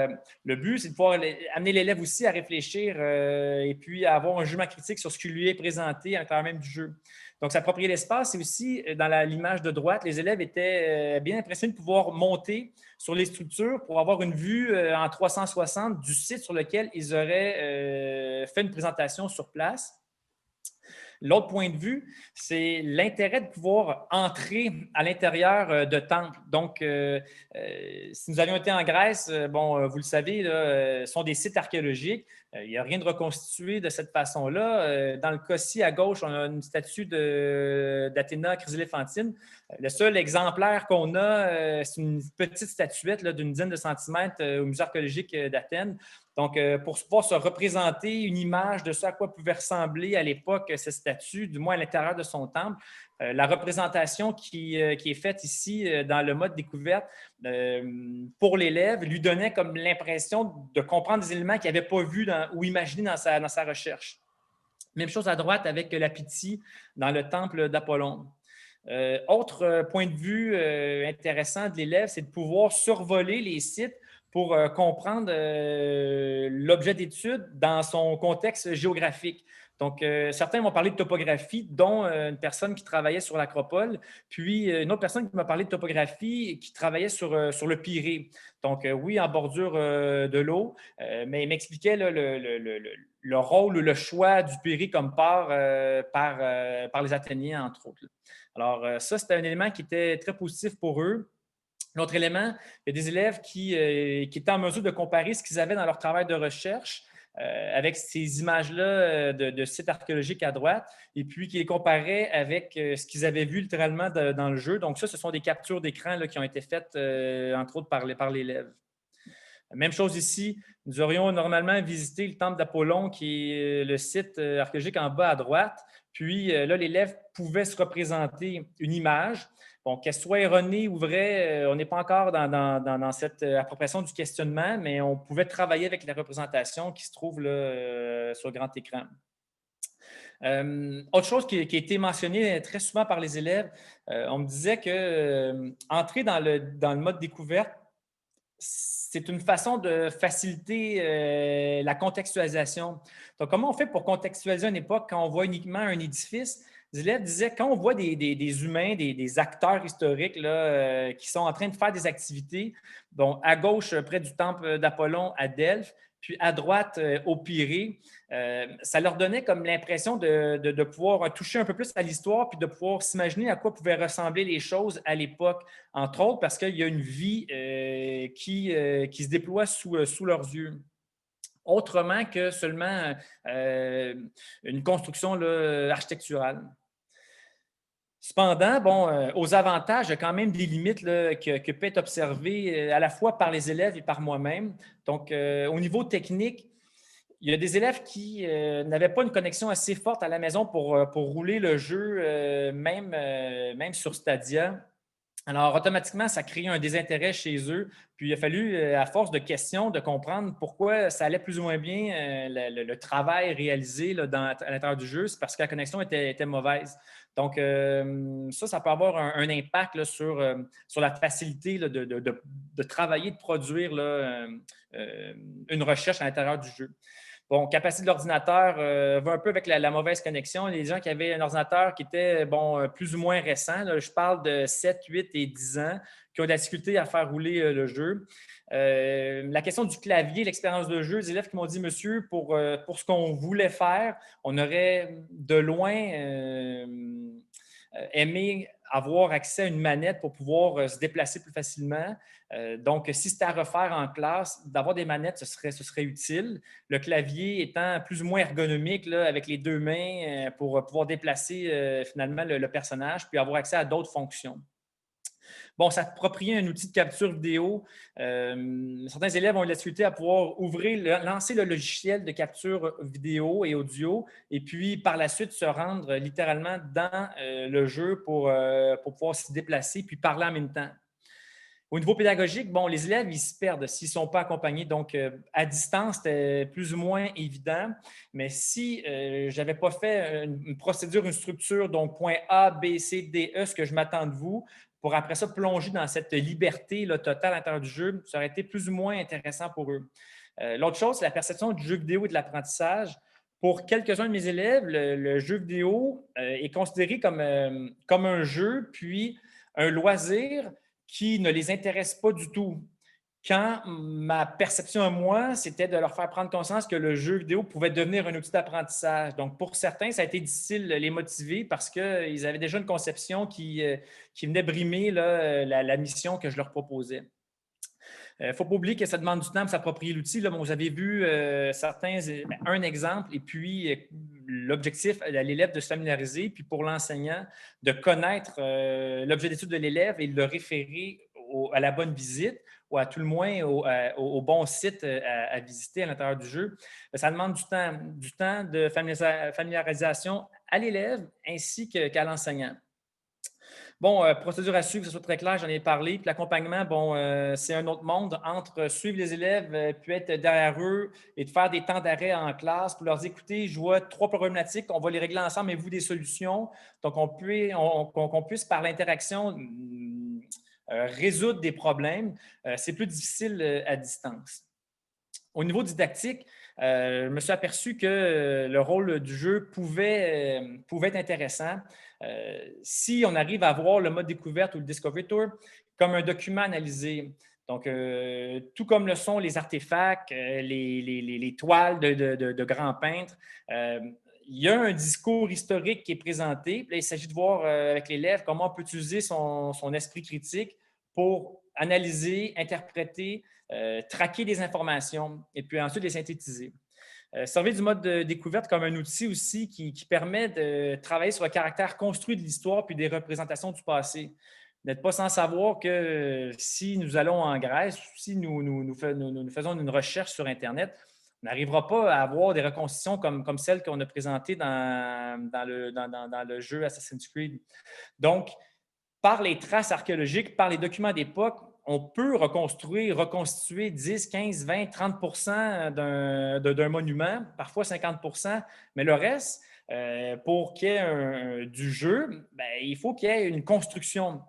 le but, c'est de pouvoir amener l'élève aussi à réfléchir et puis à avoir un jugement critique sur ce qui lui est présenté en même du jeu. Donc, s'approprier l'espace, c'est aussi, dans l'image de droite, les élèves étaient bien impressionnés de pouvoir monter sur les structures pour avoir une vue en 360 du site sur lequel ils auraient fait une présentation sur place. L'autre point de vue, c'est l'intérêt de pouvoir entrer à l'intérieur de temples. Donc, si nous avions été en Grèce, vous le savez, ce sont des sites archéologiques. Il n'y a rien de reconstitué de cette façon-là. Dans le cas-ci, à gauche, on a une statue d'Athéna Chryséléphantine. Le seul exemplaire qu'on a, c'est une petite statuette d'une dizaine de centimètres au musée archéologique d'Athènes. Donc, pour pouvoir se représenter une image de ce à quoi pouvait ressembler à l'époque cette statue, du moins à l'intérieur de son temple, la représentation qui est faite ici dans le mode découverte pour l'élève lui donnait comme l'impression de comprendre des éléments qu'il n'avait pas vus ou imaginés dans sa recherche. Même chose à droite avec la Pythie dans le temple d'Apollon. Autre point de vue intéressant de l'élève, c'est de pouvoir survoler les sites pour comprendre l'objet d'étude dans son contexte géographique. Donc, certains m'ont parlé de topographie, dont une personne qui travaillait sur l'Acropole, puis une autre personne qui m'a parlé de topographie qui travaillait sur le Pirée. Donc, oui, en bordure de l'eau, mais il m'expliquait le rôle ou le choix du Pirée comme port par les Athéniens, entre autres. Alors, ça, c'était un élément qui était très positif pour eux. L'autre élément, il y a des élèves qui étaient en mesure de comparer ce qu'ils avaient dans leur travail de recherche avec ces images-là de sites archéologiques à droite, et puis qui les comparaient avec ce qu'ils avaient vu littéralement dans le jeu. Donc ça, ce sont des captures d'écran qui ont été faites, entre autres, par l'élève. Même chose ici, nous aurions normalement visité le temple d'Apollon, qui est le site archéologique en bas à droite. Puis là, l'élève pouvait se représenter une image. Bon, qu'elle soit erronée ou vraie, on n'est pas encore dans cette appropriation du questionnement, mais on pouvait travailler avec la représentation qui se trouve là, sur le grand écran. Autre chose qui a été mentionnée très souvent par les élèves, on me disait que entrer dans le mode découverte, c'est une façon de faciliter la contextualisation. Donc, comment on fait pour contextualiser une époque quand on voit uniquement un édifice? Les élèves disaient quand on voit des humains, des acteurs historiques là, qui sont en train de faire des activités, donc à gauche, près du temple d'Apollon à Delphes, puis à droite, au Pirée, ça leur donnait comme l'impression de pouvoir toucher un peu plus à l'histoire puis de pouvoir s'imaginer à quoi pouvaient ressembler les choses à l'époque, entre autres parce qu'il y a une vie qui se déploie sous leurs yeux. Autrement que seulement une construction là, architecturale. Cependant, bon, aux avantages, il y a quand même des limites là, que peut être observées à la fois par les élèves et par moi-même. Donc, au niveau technique, il y a des élèves qui n'avaient pas une connexion assez forte à la maison pour rouler le jeu, même sur Stadia. Alors, automatiquement, ça crée un désintérêt chez eux. Puis, il a fallu, à force de questions, de comprendre pourquoi ça allait plus ou moins bien, le travail réalisé là, à l'intérieur du jeu. C'est parce que la connexion était mauvaise. Donc, ça peut avoir un impact là, sur la facilité là, de travailler, de produire là, une recherche à l'intérieur du jeu. Bon, capacité de l'ordinateur va un peu avec la mauvaise connexion. Les gens qui avaient un ordinateur qui était bon, plus ou moins récent, là, je parle de 7, 8 et 10 ans, qui ont de la difficulté à faire rouler le jeu. La question du clavier, l'expérience de jeu, les élèves qui m'ont dit, monsieur, pour ce qu'on voulait faire, on aurait de loin aimé avoir accès à une manette pour pouvoir se déplacer plus facilement. Donc, si c'était à refaire en classe, d'avoir des manettes, ce serait utile. Le clavier étant plus ou moins ergonomique là, avec les deux mains pour pouvoir déplacer finalement le personnage puis avoir accès à d'autres fonctions. Bon, s'approprier un outil de capture vidéo. Certains élèves ont eu la difficulté à pouvoir lancer le logiciel de capture vidéo et audio et puis par la suite se rendre littéralement dans le jeu pour pouvoir se déplacer puis parler en même temps. Au niveau pédagogique, bon, les élèves, ils se perdent s'ils ne sont pas accompagnés. Donc, à distance, c'était plus ou moins évident. Mais si je n'avais pas fait une procédure, une structure, donc point A, B, C, D, E, ce que je m'attends de vous, pour après ça plonger dans cette liberté là, totale à l'intérieur du jeu, ça aurait été plus ou moins intéressant pour eux. L'autre chose, c'est la perception du jeu vidéo et de l'apprentissage. Pour quelques-uns de mes élèves, le jeu vidéo est considéré comme un jeu, puis un loisir qui ne les intéresse pas du tout. Quand ma perception à moi, c'était de leur faire prendre conscience que le jeu vidéo pouvait devenir un outil d'apprentissage. Donc, pour certains, ça a été difficile de les motiver parce qu'ils avaient déjà une conception qui venait brimer là, la mission que je leur proposais. Il ne faut pas oublier que ça demande du temps pour s'approprier l'outil. Là, bon, vous avez vu un exemple, et puis l'objectif à l'élève de se familiariser, puis pour l'enseignant de connaître l'objet d'étude de l'élève et de le référer à la bonne visite ou à tout le moins au bon site à visiter à l'intérieur du jeu. Ça demande du temps de familiarisation à l'élève ainsi qu'à l'enseignant. Bon, procédure à suivre, que ce soit très clair, j'en ai parlé. Puis l'accompagnement, bon, c'est un autre monde entre suivre les élèves, puis être derrière eux et de faire des temps d'arrêt en classe pour leur dire, écoutez, je vois 3 problématiques, on va les régler ensemble, mais vous des solutions. Donc, qu'on puisse, par l'interaction, résoudre des problèmes, c'est plus difficile à distance. Au niveau didactique, je me suis aperçu que le rôle du jeu pouvait être intéressant. Si on arrive à voir le mode découverte ou le Discovery Tour comme un document analysé, donc tout comme le sont les artefacts, les toiles de grands peintres, il y a un discours historique qui est présenté. Puis là, il s'agit de voir avec l'élève comment on peut utiliser son esprit critique pour analyser, interpréter, traquer des informations et puis ensuite les synthétiser. Servir du mode de découverte comme un outil aussi qui permet de travailler sur le caractère construit de l'histoire puis des représentations du passé. Vous n'êtes pas sans savoir que si nous allons en Grèce, si nous faisons une recherche sur Internet, on n'arrivera pas à avoir des reconstitutions comme celles qu'on a présentées dans le jeu Assassin's Creed. Donc, par les traces archéologiques, par les documents d'époque, on peut reconstituer 10, 15, 20, 30 d'un monument, parfois 50 mais le reste, pour qu'il y ait du jeu, ben, il faut qu'il y ait une construction.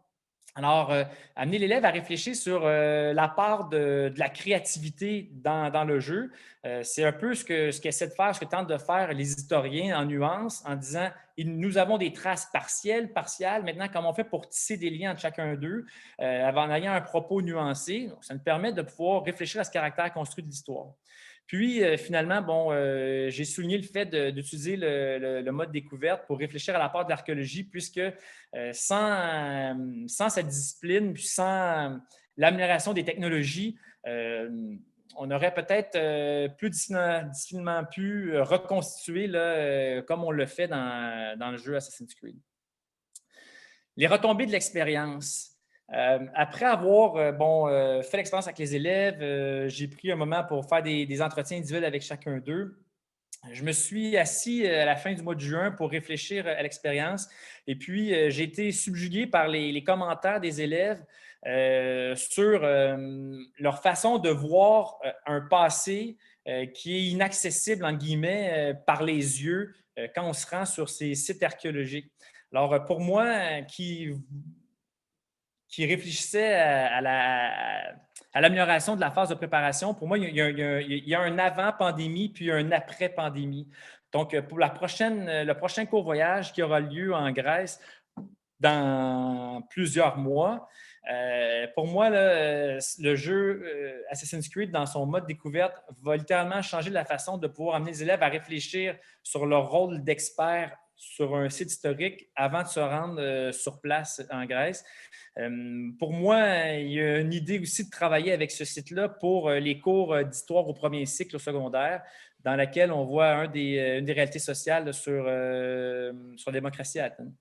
Alors, amener l'élève à réfléchir sur la part de la créativité dans le jeu, c'est un peu ce qu'essaient de faire, ce que tentent de faire les historiens en nuances, en disant nous avons des traces partielles. Maintenant, comment on fait pour tisser des liens entre chacun d'eux en ayant un propos nuancé? Donc, ça nous permet de pouvoir réfléchir à ce caractère construit de l'histoire. Puis, finalement, j'ai souligné le fait d'utiliser le mode découverte pour réfléchir à la part de l'archéologie, puisque sans cette discipline, puis sans l'amélioration des technologies, on aurait peut-être plus difficilement pu reconstituer là, comme on le fait dans le jeu Assassin's Creed. Les retombées de l'expérience. Après avoir fait l'expérience avec les élèves, j'ai pris un moment pour faire des entretiens individuels avec chacun d'eux. Je me suis assis à la fin du mois de juin pour réfléchir à l'expérience et puis j'ai été subjugué par les commentaires des élèves sur leur façon de voir un passé qui est inaccessible, entre guillemets, par les yeux quand on se rend sur ces sites archéologiques. Alors, pour moi, qui réfléchissait à l'amélioration de la phase de préparation, pour moi, il y a un avant-pandémie puis un après-pandémie. Donc, pour le prochain court voyage qui aura lieu en Grèce dans plusieurs mois, pour moi, là, le jeu Assassin's Creed, dans son mode découverte, va littéralement changer la façon de pouvoir amener les élèves à réfléchir sur leur rôle d'expert sur un site historique avant de se rendre sur place en Grèce. Pour moi, il y a une idée aussi de travailler avec ce site-là pour les cours d'histoire au premier cycle au secondaire, dans laquelle on voit une des réalités sociales sur la démocratie à Athènes.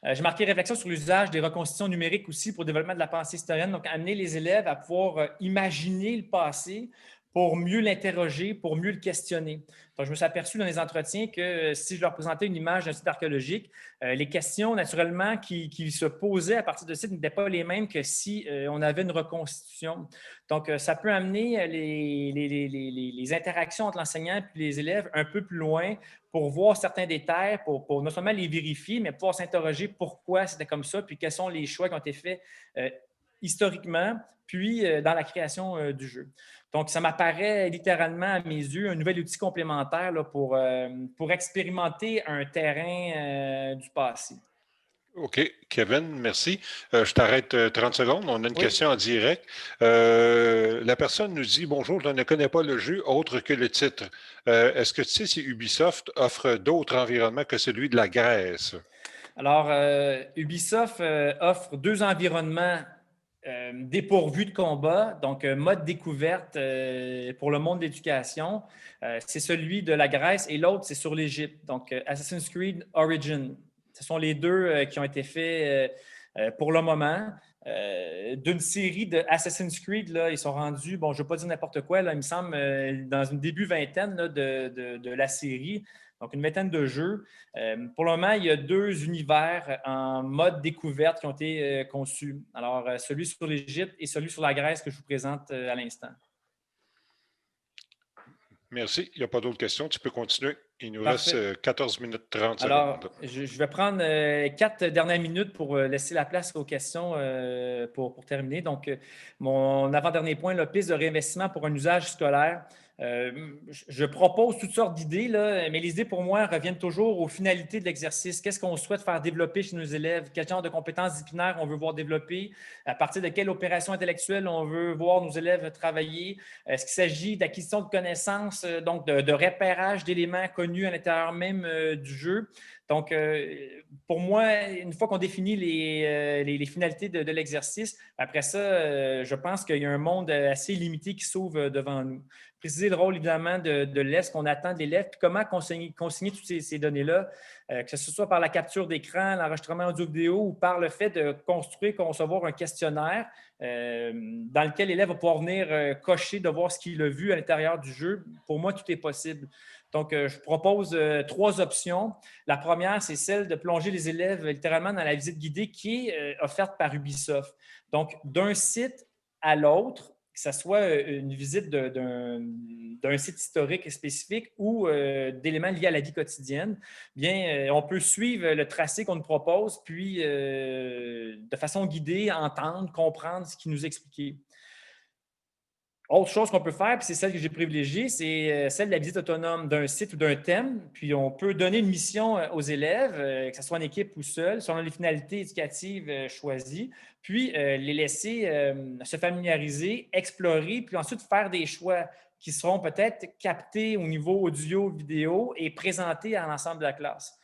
J'ai marqué réflexion sur l'usage des reconstitutions numériques aussi pour le développement de la pensée historienne, donc amener les élèves à pouvoir imaginer le passé pour mieux l'interroger, pour mieux le questionner. Donc, je me suis aperçu dans les entretiens que si je leur présentais une image d'un site archéologique, les questions, naturellement, qui se posaient à partir de ce site n'étaient pas les mêmes que si on avait une reconstitution. Donc, ça peut amener les interactions entre l'enseignant et les élèves un peu plus loin pour voir certains détails, pour non seulement les vérifier, mais pouvoir s'interroger pourquoi c'était comme ça, puis quels sont les choix qui ont été faits historiquement, puis dans la création du jeu. Donc, ça m'apparaît littéralement à mes yeux un nouvel outil complémentaire là, pour expérimenter un terrain du passé. OK. Kevin, merci. Je t'arrête 30 secondes. On a une question en direct. La personne nous dit « Bonjour, je ne connais pas le jeu autre que le titre. Est-ce que tu sais si Ubisoft offre d'autres environnements que celui de la Grèce? » Alors, Ubisoft offre 2 environnements dépourvus de combat, donc mode découverte pour le monde de l'éducation. C'est celui de la Grèce et l'autre, c'est sur l'Égypte. Donc, Assassin's Creed Origins. Ce sont les 2 qui ont été faits pour le moment. D'une série de Assassin's Creed, là, ils sont rendus, je ne veux pas dire n'importe quoi, là, il me semble, dans une début vingtaine là, de la série. Donc, une vingtaine de jeux. Pour le moment, il y a 2 univers en mode découverte qui ont été conçus. Alors, celui sur l'Égypte et celui sur la Grèce que je vous présente à l'instant. Merci. Il n'y a pas d'autres questions. Tu peux continuer. Il nous Parfait. reste 14 minutes 30 Alors, secondes. je vais prendre 4 dernières minutes pour laisser la place aux questions pour terminer. Donc, mon avant-dernier point, la piste de réinvestissement pour un usage scolaire. Je propose toutes sortes d'idées, là, mais les idées, pour moi, reviennent toujours aux finalités de l'exercice. Qu'est-ce qu'on souhaite faire développer chez nos élèves? Quel genre de compétences disciplinaires on veut voir développer? À partir de quelle opération intellectuelle on veut voir nos élèves travailler? Est-ce qu'il s'agit d'acquisition de connaissances, donc de repérage d'éléments connus à l'intérieur même du jeu? Donc, pour moi, une fois qu'on définit les finalités de l'exercice, après ça, je pense qu'il y a un monde assez limité qui s'ouvre devant nous. Préciser le rôle, évidemment, de l'élève, ce qu'on attend de l'élève, puis comment consigner toutes ces données-là, que ce soit par la capture d'écran, l'enregistrement audio-vidéo ou par le fait de construire, concevoir un questionnaire dans lequel l'élève va pouvoir venir cocher, de voir ce qu'il a vu à l'intérieur du jeu. Pour moi, tout est possible. Donc, je propose 3 options. La première, c'est celle de plonger les élèves littéralement dans la visite guidée qui est offerte par Ubisoft. Donc, d'un site à l'autre, que ce soit une visite d'un site historique spécifique ou d'éléments liés à la vie quotidienne, bien, on peut suivre le tracé qu'on nous propose, puis de façon guidée, entendre, comprendre ce qui nous est expliqué. Autre chose qu'on peut faire, puis c'est celle que j'ai privilégiée, c'est celle de la visite autonome d'un site ou d'un thème. Puis on peut donner une mission aux élèves, que ce soit en équipe ou seul, selon les finalités éducatives choisies, puis les laisser se familiariser, explorer, puis ensuite faire des choix qui seront peut-être captés au niveau audio, vidéo et présentés à l'ensemble de la classe.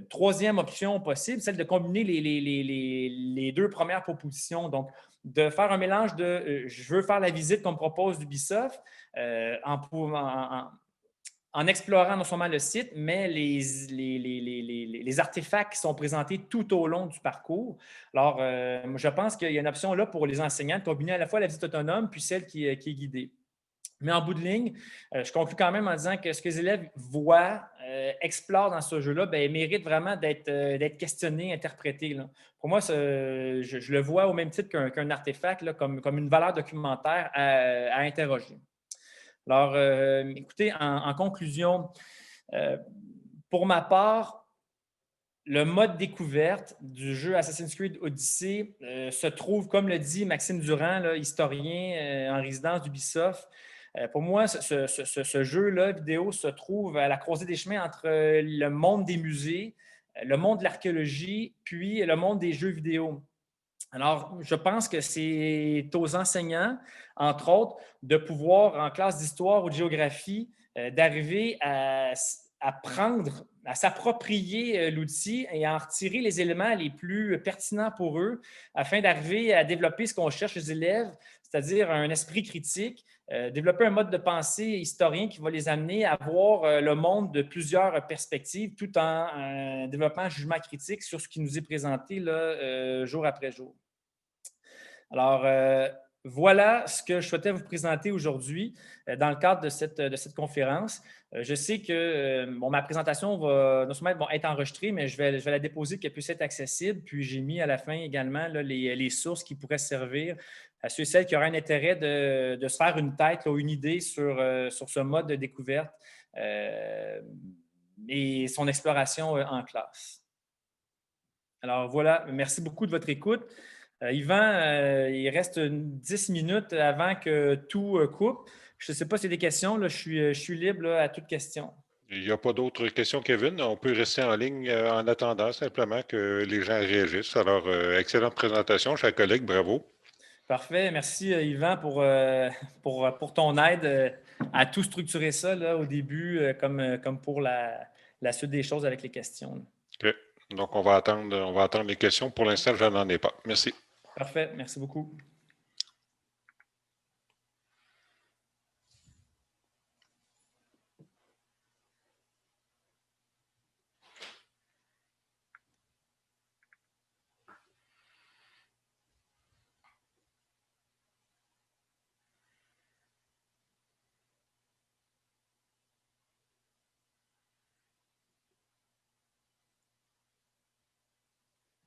Troisième option possible, celle de combiner les deux premières propositions. Donc, de faire un mélange de je veux faire la visite qu'on me propose d'Ubisoft en explorant non seulement le site, mais les artefacts qui sont présentés tout au long du parcours. Alors, je pense qu'il y a une option là pour les enseignants de combiner à la fois la visite autonome puis celle qui est guidée. Mais en bout de ligne, je conclue quand même en disant que ce que les élèves voient, explorent dans ce jeu-là, bien, mérite vraiment d'être questionné, interprété. Là. Pour moi, je le vois au même titre qu'un artefact, là, comme une valeur documentaire à interroger. Alors, écoutez, en conclusion, pour ma part, le mode découverte du jeu Assassin's Creed Odyssey se trouve, comme le dit Maxime Durand, là, historien en résidence d'Ubisoft. Pour moi, ce jeu-là, vidéo, se trouve à la croisée des chemins entre le monde des musées, le monde de l'archéologie, puis le monde des jeux vidéo. Alors, je pense que c'est aux enseignants, entre autres, de pouvoir, en classe d'histoire ou de géographie, d'arriver à prendre, à s'approprier l'outil et à en retirer les éléments les plus pertinents pour eux afin d'arriver à développer ce qu'on cherche les élèves, c'est-à-dire un esprit critique, développer un mode de pensée historien qui va les amener à voir le monde de plusieurs perspectives tout en développant un jugement critique sur ce qui nous est présenté là, jour après jour. Alors, voilà ce que je souhaitais vous présenter aujourd'hui dans le cadre de cette conférence. Je sais que ma présentation va non seulement être enregistrée, mais je vais la déposer qu'elle puisse être accessible. Puis, j'ai mis à la fin également là, les sources qui pourraient servir à ceux et celles qui auraient un intérêt de se faire une tête, là, une idée sur ce mode de découverte et son exploration en classe. Alors, voilà. Merci beaucoup de votre écoute. Yvan, il reste 10 minutes avant que tout coupe. Je ne sais pas s'il y a des questions. Là, je suis libre là, à toute question. Il n'y a pas d'autres questions, Kevin. On peut rester en ligne en attendant simplement que les gens réagissent. Alors, excellente présentation, chers collègues. Bravo. Parfait. Merci, Yvan, pour ton aide à tout structurer ça là, au début, comme pour la suite des choses avec les questions. OK. Donc, on va attendre les questions. Pour l'instant, je n'en ai pas. Merci. Parfait. Merci beaucoup.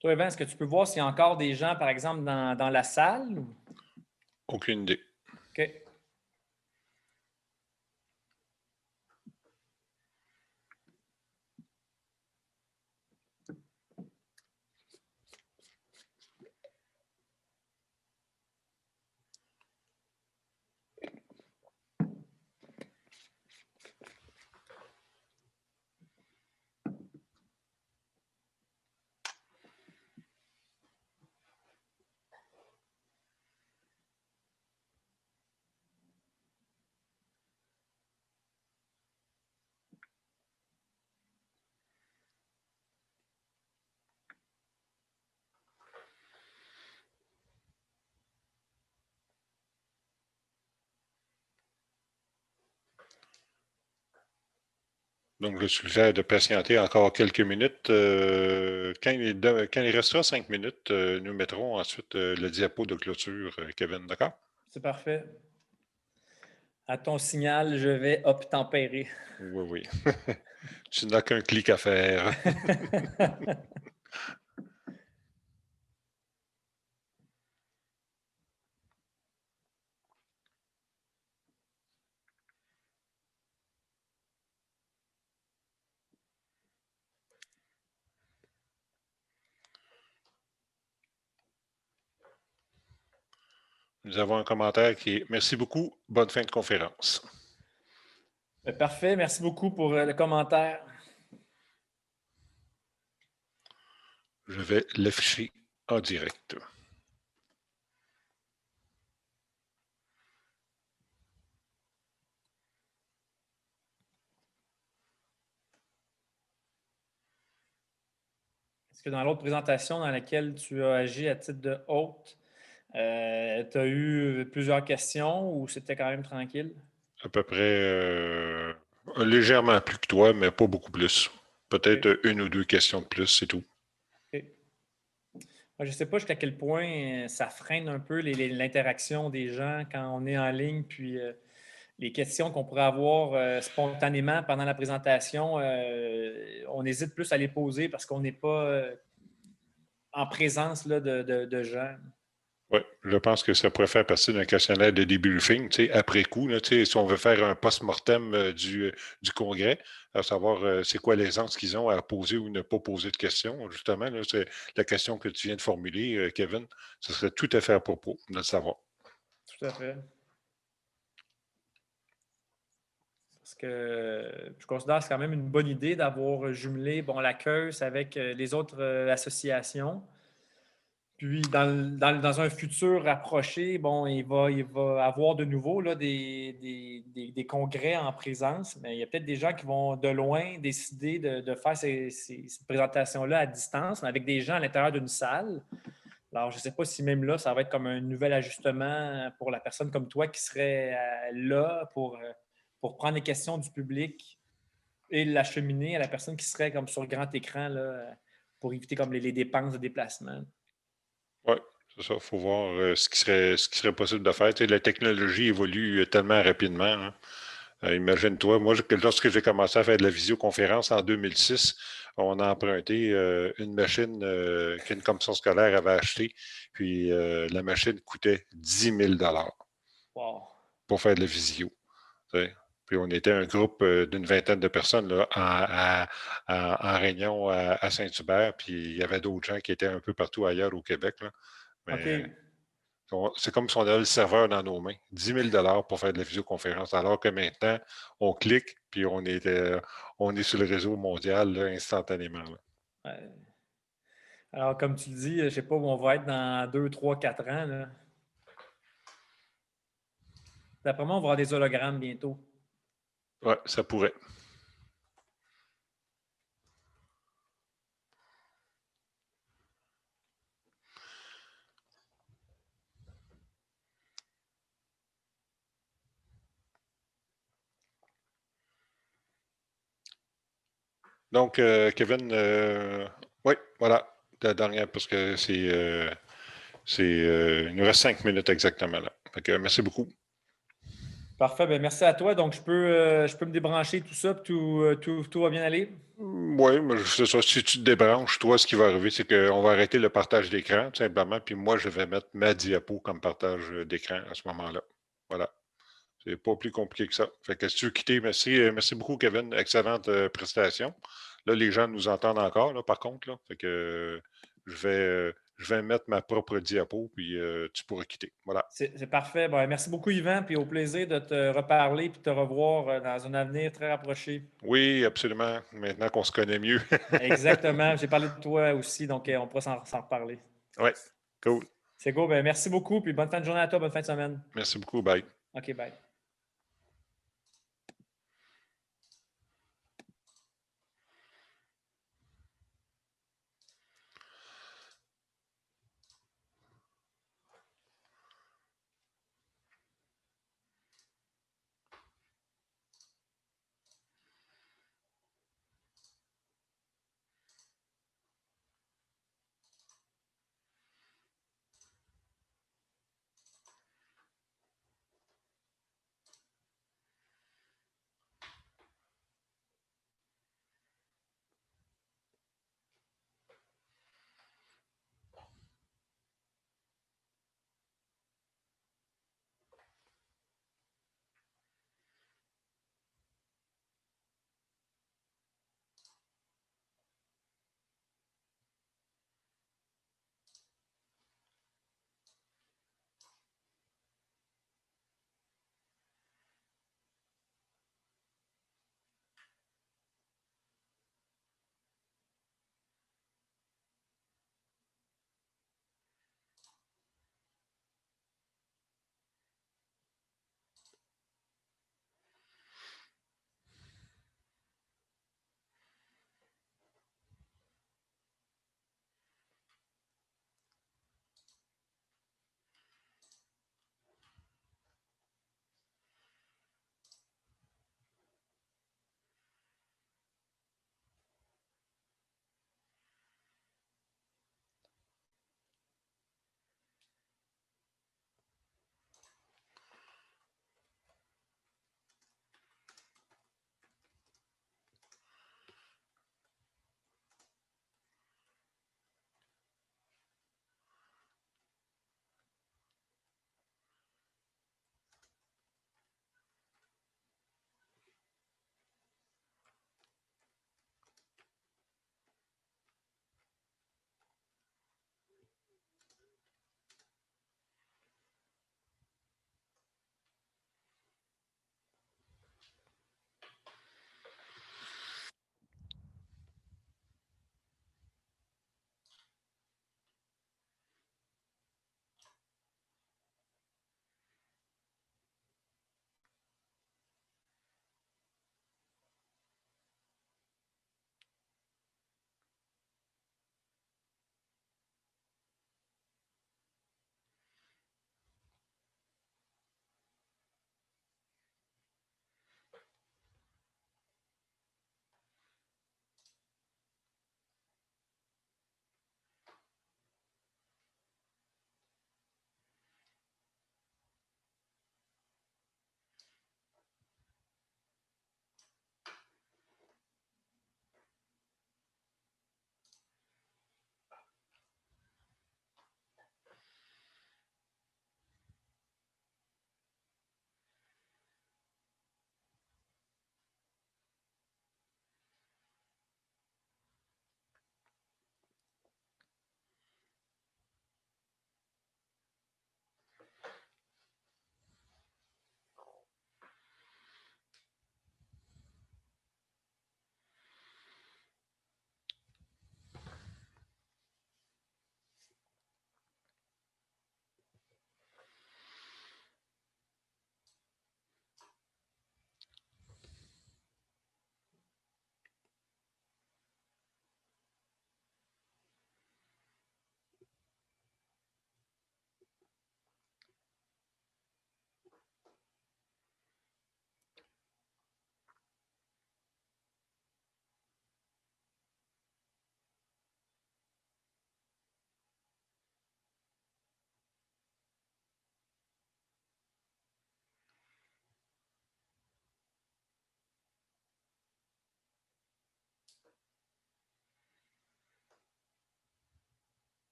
Toi, Yvan, est-ce que tu peux voir s'il y a encore des gens, par exemple, dans la salle? Aucune idée. OK. Donc, je suggère de patienter encore quelques minutes. Quand il restera 5 minutes, nous mettrons ensuite le diapo de clôture, Kevin, d'accord? C'est parfait. À ton signal, je vais obtempérer. Oui, oui. Tu n'as qu'un clic à faire. Nous avons un commentaire qui est « Merci beaucoup, bonne fin de conférence ». Parfait, merci beaucoup pour le commentaire. Je vais l'afficher en direct. Est-ce que dans l'autre présentation dans laquelle tu as agi à titre de hôte, tu as eu plusieurs questions ou c'était quand même tranquille? À peu près légèrement plus que toi, mais pas beaucoup plus. Peut-être une ou deux questions de plus, c'est tout. Okay. Je ne sais pas jusqu'à quel point ça freine un peu l'interaction des gens quand on est en ligne, puis les questions qu'on pourrait avoir spontanément pendant la présentation, on hésite plus à les poser parce qu'on n'est pas en présence là, de gens. Oui, je pense que ça pourrait faire partie d'un questionnaire de débriefing, après coup, là, si on veut faire un post-mortem du congrès, à savoir c'est quoi l'aisance qu'ils ont à poser ou ne pas poser de questions. Justement, là, c'est la question que tu viens de formuler, Kevin. Ce serait tout à fait à propos de le savoir. Tout à fait. Parce que je considère que c'est quand même une bonne idée d'avoir jumelé la CEUS avec les autres associations. Puis, dans un futur rapproché, il va avoir de nouveau là, des congrès en présence, mais il y a peut-être des gens qui vont de loin décider de faire ces présentations-là à distance, mais avec des gens à l'intérieur d'une salle. Alors, je ne sais pas si même là, ça va être comme un nouvel ajustement pour la personne comme toi qui serait là pour prendre les questions du public et l'acheminer à la personne qui serait comme sur le grand écran là, pour éviter comme les dépenses de déplacement. Oui, c'est ça. Il faut voir ce qui serait possible de faire. La technologie évolue tellement rapidement. Hein. Imagine-toi, moi, lorsque j'ai commencé à faire de la visioconférence en 2006, on a emprunté une machine qu'une commission scolaire avait achetée, puis la machine coûtait 10 000 Wow. pour faire de la visio. Puis on était un groupe d'une vingtaine de personnes là, en réunion à Saint-Hubert, puis il y avait d'autres gens qui étaient un peu partout ailleurs au Québec. Là. Mais c'est comme si on avait le serveur dans nos mains. 10 000 pour faire de la visioconférence, alors que maintenant, on clique, puis on est sur le réseau mondial là, instantanément. Là. Ouais. Alors, comme tu le dis, je ne sais pas où on va être dans 2, 3, 4 ans. Là. D'après moi, on va avoir des hologrammes bientôt. Oui, ça pourrait. Donc, Kevin, oui, voilà, la dernière, parce que il nous reste 5 minutes exactement là. Donc, merci beaucoup. Parfait, bien, merci à toi. Donc, je peux me débrancher tout ça, puis tout va bien aller? Oui, mais c'est ça. Si tu te débranches, toi, ce qui va arriver, c'est qu'on va arrêter le partage d'écran, tout simplement, puis moi, je vais mettre ma diapo comme partage d'écran à ce moment-là. Voilà. C'est pas plus compliqué que ça. Fait que si tu veux quitter, merci beaucoup, Kevin. Excellente prestation. Là, les gens nous entendent encore, là, par contre. Là. Fait que je vais mettre ma propre diapo, puis tu pourras quitter. Voilà. C'est parfait. Bon, merci beaucoup, Yvan, puis au plaisir de te reparler et de te revoir dans un avenir très rapproché. Oui, absolument. Maintenant qu'on se connaît mieux. Exactement. J'ai parlé de toi aussi, donc on pourra s'en reparler. Oui, cool. C'est cool. Bien, merci beaucoup, puis bonne fin de journée à toi, bonne fin de semaine. Merci beaucoup. Bye. OK, bye.